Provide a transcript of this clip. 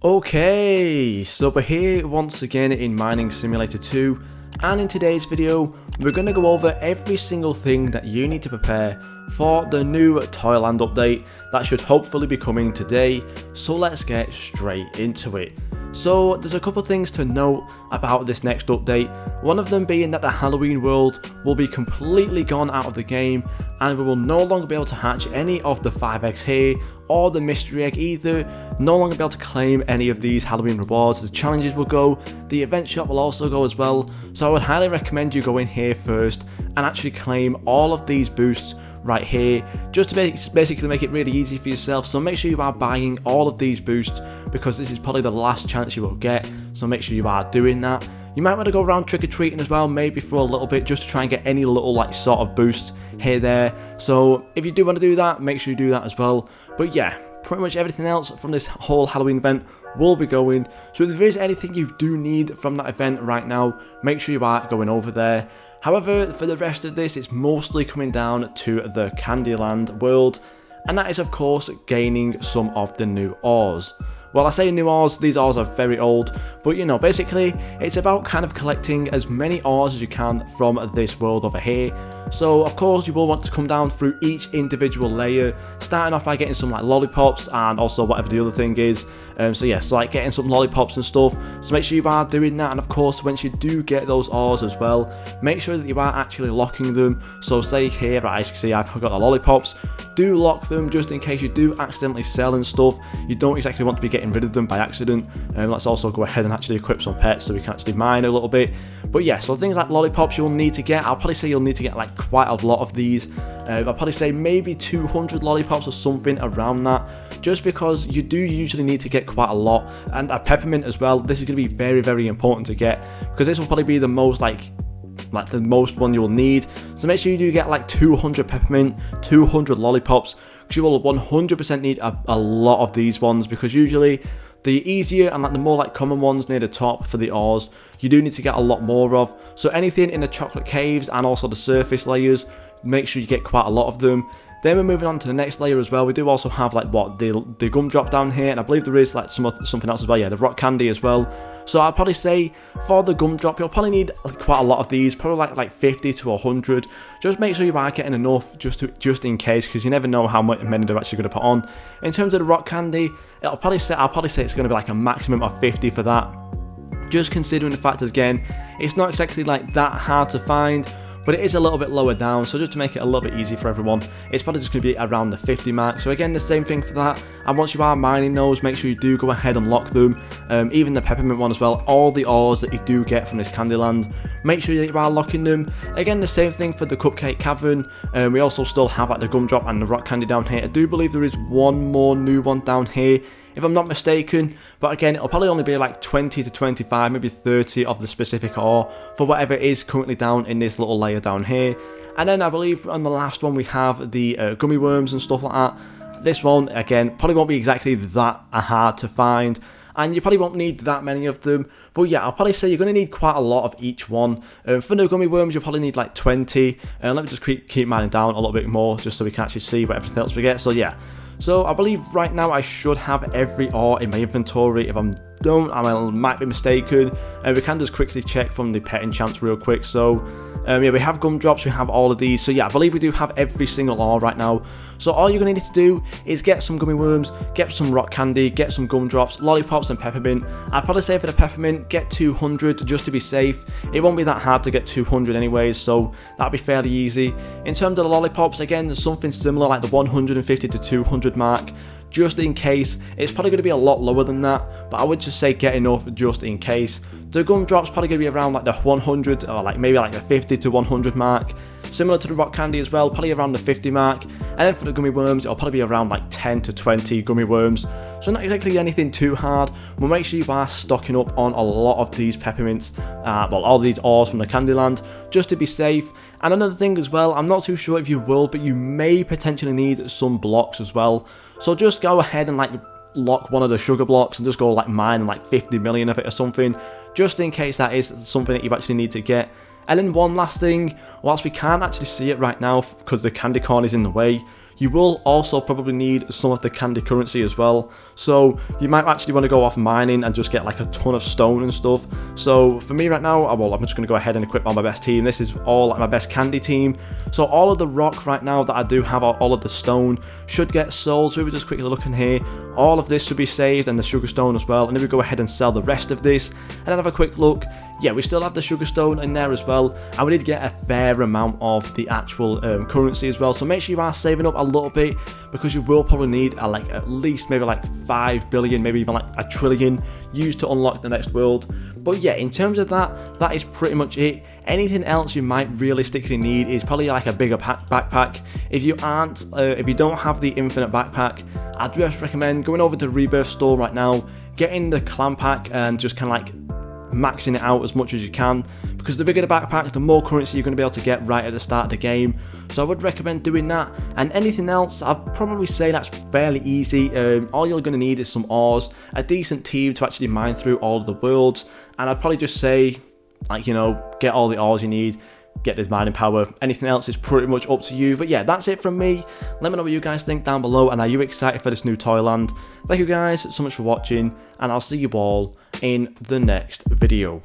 Okay, so we're here once again in Mining Simulator 2, and in today's video we're going to go over every single thing that you need to prepare for the new Toyland update that should hopefully be coming today. So let's get straight into it. So there's a couple things to note about this next update, one of them being that the Halloween world will be completely gone out of the game and we will no longer be able to hatch any of the 5 eggs here or the mystery egg either, no longer be able to claim any of these Halloween rewards. The challenges will go, the event shop will also go as well, so I would highly recommend you go in here first and actually claim all of these boosts right here, just to basically make it really easy for yourself. So make sure you are buying all of these boosts because this is probably the last chance you will get, so make sure you are doing that. You might want to go around trick-or-treating as well, maybe for a little bit, just to try and get any little like sort of boost here there. So if you do want to do that, make sure you do that as well. But yeah, pretty much everything else from this whole Halloween event will be going. So if there is anything you do need from that event right now, make sure you are going over there. However, for the rest of this, it's mostly coming down to the Candyland world, and that is of course gaining some of the new ores. Well, I say new ores, these ores are very old, but you know, basically it's about kind of collecting as many ores as you can from this world over here. So of course you will want to come down through each individual layer, starting off by getting some like lollipops and also whatever the other thing is. So yeah, so like getting some lollipops and stuff, so make sure you are doing that. And of course once you do get those ores as well, make sure that you are actually locking them. So say here, right, as you can see, I've got the lollipops, do lock them just in case you do accidentally sell and stuff. You don't exactly want to be getting rid of them by accident. Let's also go ahead and actually equip some pets so we can actually mine a little bit. But yeah, so things like lollipops you'll need to get, I'll probably say you'll need to get like quite a lot of these. I'll probably say maybe 200 lollipops or something around that, just because you do usually need to get quite a lot. And a peppermint as well, this is going to be very, very important to get, because this will probably be the most like the most one you'll need. So make sure you do get like 200 peppermint, 200 lollipops, because you will 100% need a lot of these ones, because usually the easier and like the more like common ones near the top for the ores, you do need to get a lot more of. So anything in the chocolate caves and also the surface layers, make sure you get quite a lot of them. Then we're moving on to the next layer as well. We do also have like the gumdrop down here, and I believe there is like something else as well. Yeah, the rock candy as well. So I'd probably say for the gumdrop you'll probably need quite a lot of these, probably like 50 to 100. Just make sure you are getting enough just in case, because you never know how many they're actually going to put on. In terms of the rock candy, I'll probably say it's going to be like a maximum of 50 for that. Just considering the fact, again, it's not exactly like that hard to find, but it is a little bit lower down, so just to make it a little bit easy for everyone, it's probably just going to be around the 50 mark. So again, the same thing for that, and once you are mining those, make sure you do go ahead and lock them, even the peppermint one as well, all the ores that you do get from this Candyland, make sure that you are locking them. Again, the same thing for the cupcake cavern, we also still have like the gumdrop and the rock candy down here. I do believe there is one more new one down here, if I'm not mistaken, but again, it'll probably only be like 20 to 25, maybe 30 of the specific ore for whatever is currently down in this little layer down here. And then I believe on the last one we have the gummy worms and stuff like that. This one, again, probably won't be exactly that hard to find, and you probably won't need that many of them. But yeah, I'll probably say you're going to need quite a lot of each one. For the gummy worms, you'll probably need like 20. Let me just keep mining down a little bit more, just so we can actually see what everything else we get. So yeah. So I believe right now I should have every ore in my inventory. If I don't, I might be mistaken. We can just quickly check from the pet enchants real quick. So yeah, we have gumdrops, we have all of these. So yeah, I believe we do have every single ore right now. So all you're going to need to do is get some gummy worms, get some rock candy, get some gumdrops, lollipops and peppermint. I'd probably say for the peppermint, get 200 just to be safe. It won't be that hard to get 200 anyways, so that'll be fairly easy. In terms of the lollipops, again, there's something similar like the 150 to 200 mark. Just in case, it's probably going to be a lot lower than that, but I would just say get enough just in case. The gumdrop's probably going to be around like the 100 or like maybe like the 50 to 100 mark. Similar to the rock candy as well, probably around the 50 mark. And then for the gummy worms, it'll probably be around like 10 to 20 gummy worms. So not exactly anything too hard, but make sure you are stocking up on a lot of these peppermints, well, all these ores from the Candyland, just to be safe. And another thing as well, I'm not too sure if you will, but you may potentially need some blocks as well. So just go ahead and like lock one of the sugar blocks and just go like mine like 50 million of it or something, just in case that is something that you actually need to get. And then one last thing, whilst we can't actually see it right now because the candy corn is in the way, you will also probably need some of the candy currency as well. So you might actually want to go off mining and just get like a ton of stone and stuff. So for me right now, well, I'm just going to go ahead and equip all my best team. This is all like my best candy team. So all of the rock right now that I do have, all of the stone should get sold. So we were just quickly looking here, all of this should be saved, and the sugar stone as well. And then we go ahead and sell the rest of this, and then have a quick look. Yeah, we still have the sugar stone in there as well, and we did get a fair amount of the actual currency as well. So make sure you are saving up a little bit, because you will probably need like at least maybe like 5 billion, maybe even like a trillion used to unlock the next world. But yeah, in terms of that is pretty much it. Anything else you might realistically need is probably like a bigger backpack. If you don't have the infinite backpack, I'd just recommend going over to the Rebirth store right now, getting the clan pack and just kind of like maxing it out as much as you can, because the bigger the backpack, the more currency you're going to be able to get right at the start of the game. So I would recommend doing that. And anything else, I'd probably say that's fairly easy. All you're going to need is some ores, a decent team to actually mine through all of the worlds, and I'd probably just say, like, you know, get all the ores you need, get this mining power. Anything else is pretty much up to you. But yeah, that's it from me. Let me know what you guys think down below, and are you excited for this new Toyland? Thank you guys so much for watching, and I'll see you all in the next video.